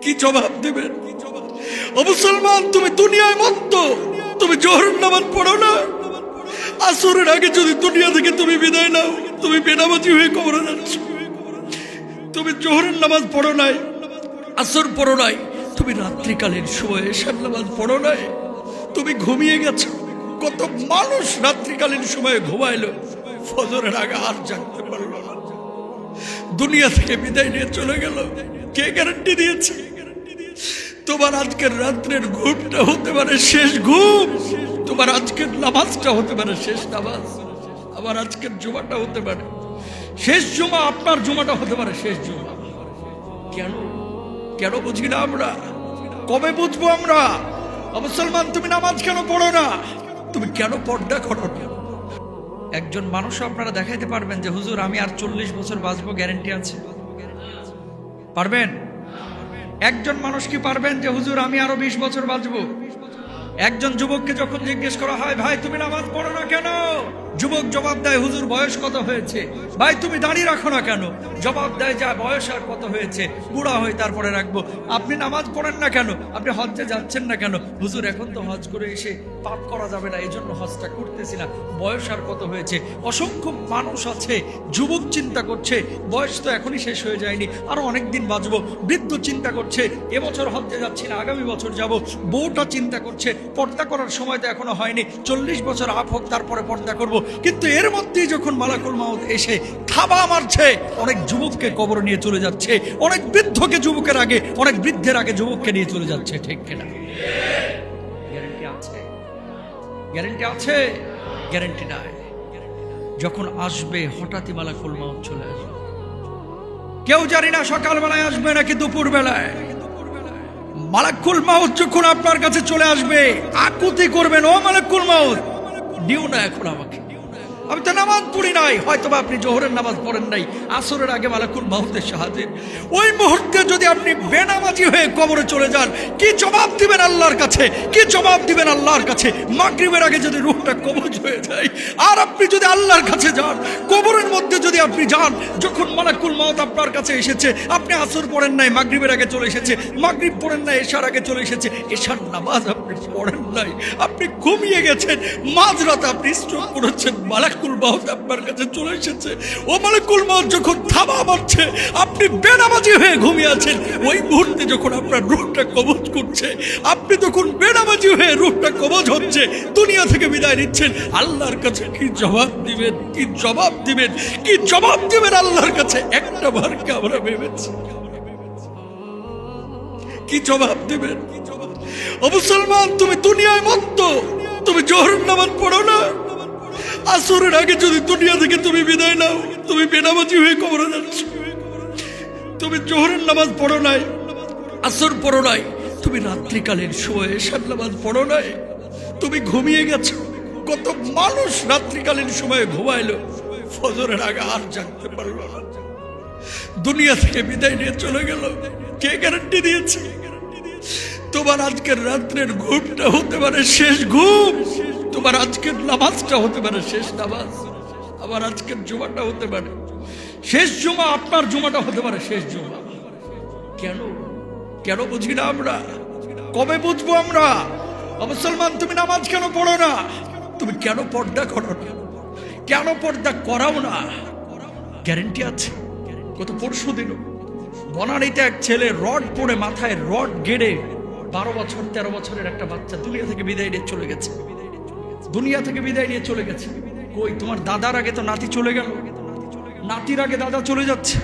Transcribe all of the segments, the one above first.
কি জবাব দিবেন? ও মুসলমান, তুমি দুনিয়ায় মত্ত, তুমি জোহরের নামাজ পড়ো না। আসরের আগে যদি দুনিয়া থেকে তুমি বিদায় নাও, তুমি বেনামাজি হয়ে কবরে যাচ্ছ। তুমি জোহরের নামাজ পড়ো নাই, আসর পড়ো নাই, তুমি রাত্রিকালীন সময়ে এশার নামাজ পড়ো নাই, তুমি ঘুমিয়ে গেছো। কত মানুষ রাত্রিকালীন সময়ে ঘুমাইলো, ফজরের আগে আর জাগতে পারলো না, দুনিয়া থেকে বিদায় নিয়ে চলে গেল। কে গ্যারান্টি দিয়েছে? তোমার আজকের রাত্রের ঘুমটা হতে পারে শেষ ঘুম, তোমার আজকের নামাজটা হতে পারে শেষ নামাজ, আবার আজকের জুমাটা হতে পারে শেষ জুমা, আপনার জুমাটা হতে পারে শেষ জুমা। কেন কেন বুঝি না আমরা? কবে বুঝবো আমরা? মুসলমান, তুমি নামাজ কেন পড়ো না? তুমি কেন পর্দা করো না? একজন মানুষ আপনারা দেখাইতে পারবেন যে হুজুর আমি আর 40 বছর বাঁচবো, গ্যারান্টি আছে? পারবেন? একজন মানুষ কি পারবেন যে হুজুর আমি আরো 20 বছর বাঁচবো? একজন যুবককে যখন জিজ্ঞেস করা হয় ভাই তুমি নামাজ পড়ো না কেন, যুবক জবাব দেয় হুজুর বয়স কত হয়েছে। ভাই তুমি দাঁড়িয়ে রাখো না কেন, জবাব দেয় যা বয়স আর কত হয়েছে, বুড়া হয়ে তারপরে রাখবো। আপনি নামাজ পড়েন না কেন, আপনি হজ্জে যাচ্ছেন না কেন, হুজুর এখন তো হজ করে এসে পাপ করা যাবে না, এই জন্য হজটা করতেছি না, বয়স আর কত হয়েছে। অসংখ্য মানুষ আছে, যুবক চিন্তা করছে বয়স তো এখনই শেষ হয়ে যায়নি, আরো অনেকদিন বাঁচবো। বৃদ্ধ চিন্তা করছে এবছর হজ্জে যাচ্ছি না, আগামী বছর যাব। বউটা চিন্তা করছে পর্দা করার সময় তো এখনো হয়নি, 40 বছর আপ হোক তারপরে পর্দা করব। কিন্তু এর মধ্যেই যখন মালাকুল মাউত এসে থাবা মারছে, অনেক যুবককে কবর নিয়ে চলে যাচ্ছে, অনেক বৃদ্ধকে যুবকের আগে, অনেক বৃদ্ধের আগে যুবককে নিয়ে চলে যাচ্ছে। ঠিক কিনা? গ্যারান্টি আছে? গ্যারান্টি আছে? গ্যারান্টি নাই। যখন আসবে হঠাৎই মালাকুল মাউত চলে আসবে, কেউ জানি না সকালবেলায় আসবে নাকি দুপুর বেলায়। মালাকুল মাউত যখন আপনার কাছে চলে আসবে, আকুতি করবেন ও মালাকুল মাউত দিও না এখন আমাকে, আমি তো নামাজ পড়ি নাই। হয়তো বা আপনি জোহরের নামাজ পড়েন নাই, আসরের আগে মালাকুল মাউতের সাহায্যে ওই মুহূর্তে যদি আপনি বেনামাজি হয়ে কবরে চলে যান, কি জবাব দিবেন আল্লাহর কাছে? কি জবাব দিবেন আল্লাহর কাছে? মাগরিবের আগে যদি রূহটা কবজ হয়ে যায়, আর আপনি যদি আল্লাহর কাছে যান, কবরের মধ্যে যদি আপনি যান, যখন মালাকুল মাউত আপনার কাছে এসেছে, আপনি আসর পড়েন নাই, মাগরিবের আগে চলে এসেছে, মাগরিব পড়েন নাই, এশার আগে চলে এসেছে, এশার নামাজ আপনি পড়েন নাই, আপনি ঘুমিয়ে গেছেন, মাঝরাতে আপনি স্ট্রোক করেছেন, মালাকুল মাউত আপনার কাছে চলে এসেছে। ও মালাকুল মাউত যখন থাবা মারছে, আপনি বেনামাজি হয়ে ঘুমিয়ে আছেন, ওই মুহূর্তে যখন আপনার রূহটা কবজ করছে, আপনি তখন বেনামাজি হয়ে রূহটা কবজ হচ্ছে, দুনিয়া থেকে বিদায় নিচ্ছেন, আল্লাহর কাছে কি জবাব দিবেন? কি জবাব দিবেন? কি জবাব দিবেন আল্লাহর কাছে? একটা বারকে আমরা ভেবেছি, কি জবাব দিবেন? ও মুসলমান, তুমি দুনিয়ায় মত্ত, তুমি জোহরের নামাজ পড়ো না। আসরের আগে যদি দুনিয়া থেকে তুমি বিদায় নাও, তুমি বেনামাজি হয়ে কবরে যাচ্ছ। তুমি জোহরের নামাজ পড়ো নাই, আসর পড়ো নাই, তুমি রাত্রিকালীন সময়ে এশার নামাজ পড়ো নাই, তুমি ঘুমিয়ে গেছো। কত মানুষ রাত্রিকালীন সময়ে ঘুমাইলো, ফজরের আগে আর জাগতে পারলো না, দুনিয়া থেকে বিদায় নিয়ে চলে গেল। কে গ্যারান্টি দিয়েছে? তোমার আজকের রাত্রের ঘুমটা হতে পারে শেষ ঘুম, তোমার আজকের নামাজটা হতে পারে শেষ নামাজ, আবার আজকের জুমাটা হতে পারে শেষ জুমা, আপনার জুমাটা হতে পারে শেষ জুমা। কেন কেন বুঝি না আমরা? কবে বুঝবো আমরা? মুসলমান, তুমি নামাজ কেন পড়ো না? তুমি কেন পর্দা করো না? কেন পর্দা করাও না? গ্যারান্টি আছে? গত পরশু দিন বনানীতে এক ছেলে রড পড়ে, মাথায় রড গেড়ে 12 বছর 13 বছরের একটা বাচ্চা দুনিয়া থেকে বিদায় নিয়ে চলে গেছে। দুনিয়া থেকে বিদায় নিয়ে চলে গেছে। কই, তোমার দাদার আগে তো নাতি চলে গেল, নাতির আগে দাদা চলে যাচ্ছে।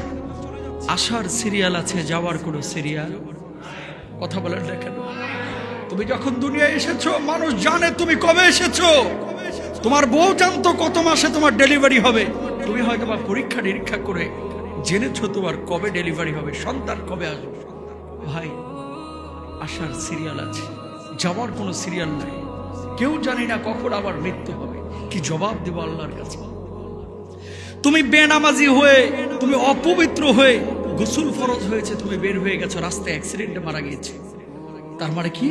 আসার সিরিয়াল আছে, যাওয়ার কোনো সিরিয়াল? কথা বলেন না কেন? তুমি যখন দুনিয়ায় এসেছো, মানুষ জানে তুমি কবে এসেছো। তোমার বউ জানতো কত মাসে তোমার ডেলিভারি হবে, তুমি হয়তো বা পরীক্ষা নিরীক্ষা করে জেনেছো তোমার কবে ডেলিভারি হবে, সন্তান কবে আসবে। ভাই, আসার সিরিয়াল আছে, যাওয়ার কোনো সিরিয়াল নাই। কেউ জানি না কখন আবার মৃত্যু হবে। কি জবাব দেব আল্লাহর কাছে? তুমি বেনামাজি হয়ে, তুমি অপবিত্র হয়ে, গোসল ফরজ হয়েছে, তুমি বের হয়ে গেছো, রাস্তায় অ্যাক্সিডেন্টে মারা গিয়েছে, তার মানে কি?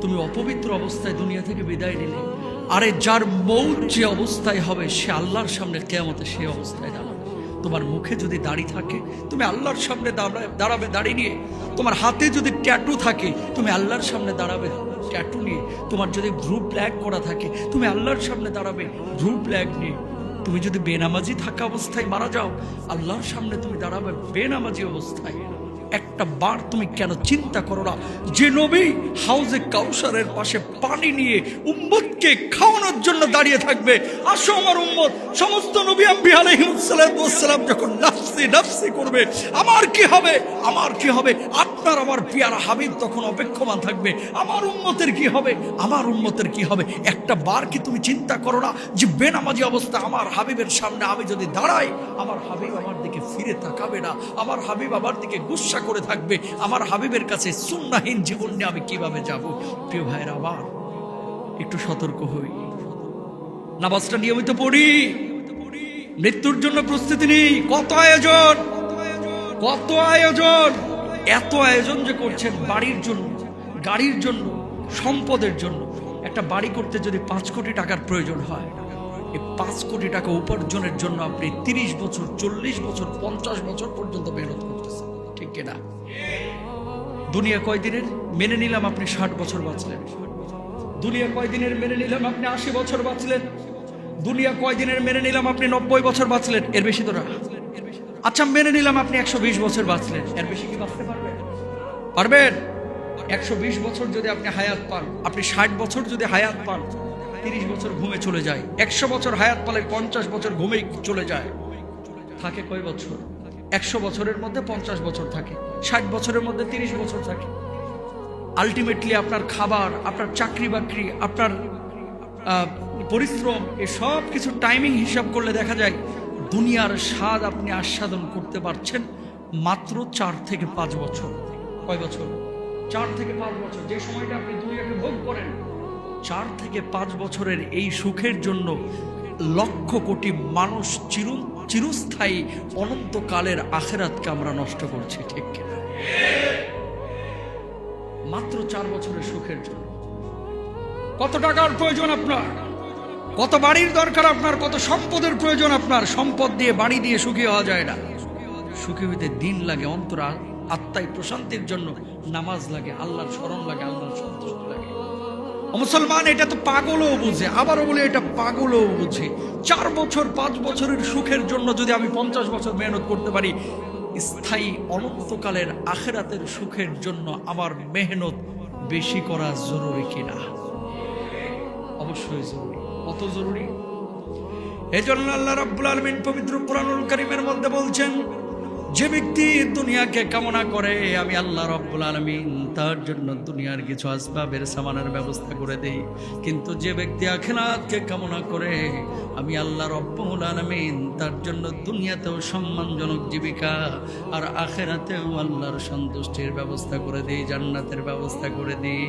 তুমি অপবিত্র অবস্থায় দুনিয়া থেকে বিদায় নিলে। আরে যার মৌত যে অবস্থায় হবে, সে আল্লাহর সামনে কিয়ামতে সে অবস্থায় দাঁড়াবে। তোমার মুখে যদি দাড়ি থাকে, তুমি আল্লাহর সামনে দাঁড়াবে, দাঁড়িয়ে নিয়ে তোমার হাতে যদি ট্যাটু থাকে তুমি আল্লাহর সামনে দাঁড়াবে ট্যাটু নিয়ে। তোমার যদি গ্রুপ ব্ল্যাক করা থাকে তুমি আল্লাহর সামনে দাঁড়াবে গ্রুপ ব্ল্যাক নিয়ে। তুমি যদি বেনামাজি থাকা অবস্থায় মারা যাও আল্লাহর সামনে তুমি দাঁড়াবে বেনামাজি অবস্থায়। একটা বার তুমি কেন চিন্তা করো না যে নবী হাউজে কাউসারের পাশে পানি নিয়ে উম্মতকে খাওয়ানোর জন্য দাঁড়িয়ে থাকবে। আসো আমার উম্মত, সমস্ত নবী আম্বিয়া আলাইহিস সালাম যখন নাফসি নাফসি করবে আমার কি হবে, আমার কি হবে, আপনার আমার পিয়ারা হাবিব তখন অপেক্ষমান থাকবে আমার উম্মতের কি হবে, আমার উম্মতের কি হবে। একটা বার কি তুমি চিন্তা করো না যে বেনামাজি অবস্থা আমার হাবিবের সামনে আমি যদি দাঁড়াই আমার হাবিব আমার দিকে ফিরে তাকাবে না, আমার হাবিব আমার দিকে গুসা করে থাকবে। আমার হাবিবের কাছে সুন্নাহীন জীবন নিয়ে আমি কিভাবে যাব। প্রিয় ভাইরা আবার একটু সতর্ক হই, নামাজটা নিয়মিত পড়ি, মৃত্যুর জন্য প্রস্তুতি নেই। কত আয়োজন, কত আয়োজন, এত আয়োজন যে করছেন বাড়ির জন্য, গাড়ির জন্য, সম্পদের জন্য। একটা বাড়ি করতে যদি 5 কোটি টাকার প্রয়োজন হয়, এই 5 কোটি টাকা উপার্জনের জন্য আপনি 30 বছর, 40 বছর, 50 বছর পর্যন্ত মেহনত করতেছেন, ঠিক কিনা? দুনিয়া কয়দিনের মেনে নিলাম আপনি 60 বছর বাঁচলেন, দুনিয়া কয়দিনের মেনে নিলাম আপনি 80 বছর বাঁচলেন, দুনিয়া কয়দিনের মেনে নিলাম আপনি 90 বছর বাঁচলেন, এর বেশি তো না। আচ্ছা মেনে নিলাম আপনি 120 বছর বাঁচলেন, এর বেশি কি বাঁচতে পারবেন? পারবেন? 120 বছর যদি আপনি হায়াত পান, আপনি 60 বছর যদি হায়াত পান, 30 বছর ঘুমে চলে যায়। 100 বছর হায়াত পালে 50 বছর ঘুমেই চলে যায়। থাকে কয় বছর? 100 বছরের মধ্যে 50 বছর থাকে, 60 বছরের মধ্যে 30 বছর থাকে। আলটিমেটলি আপনার খাবার, আপনার চাকরি বাকরি, আপনার পরিশ্রম, এসব কিছু টাইমিং হিসাব করলে দেখা যায় দুনিয়ার স্বাদ আপনি আস্বাদন করতে পারছেন মাত্র 4 থেকে 5 বছর। কয় বছর? 4 থেকে 5 বছর। যে সময়টা আপনি দুনিয়াকে ভোগ করেন, 4 থেকে 5 বছরের এই সুখের জন্য লক্ষ কোটি মানুষ চিরস্থায়ী অনন্তকালের আখিরাতকে আমরা নষ্ট করছি, ঠিক কিনা? মাত্র 4 বছরের সুখের জন্য কত টাকার প্রয়োজন আপনার, কত বাড়ির দরকার আপনার, কত সম্পদের প্রয়োজন আপনার। সম্পদ দিয়ে বাড়ি দিয়ে সুখী হওয়া যায় না। সুখী হইতে দিন লাগে, অন্তর আত্মায় প্রশান্তির জন্য নামাজ লাগে, আল্লাহর স্মরণ লাগে, আল্লাহর সন্তুষ্টি লাগে। মুসলমান এটা তো পাগলও বুঝে, আবারও বলে এটা পাগলও বুঝে। 4 বছর 5 বছরের সুখের জন্য যদি আমি 50 বছর মেহনত করতে পারি, স্থায়ী অনন্তকালের আখিরাতের সুখের জন্য আমার মেহনত বেশি করা জরুরি কিনা? অবশ্যই জরুরি। কত জরুরি? এজন্য আল্লাহ রাব্বুল আলামিন পবিত্র কোরআনুল কারীমের মধ্যে বলছেন, যে ব্যক্তি দুনিয়াকে কামনা করে আমি আল্লাহ রাব্বুল আলামিন তার জন্য দুনিয়ার কিছু আসবাবের সামানের ব্যবস্থা করে দেই, কিন্তু যে ব্যক্তি আখিরাতকে কামনা করে আমি আল্লাহ রাব্বুল আলামিন তার জন্য দুনিয়াতেও সম্মানজনক জীবিকা আর আখিরাতেও আল্লাহর সন্তুষ্টির ব্যবস্থা করে দেই, জান্নাতের ব্যবস্থা করে দেই।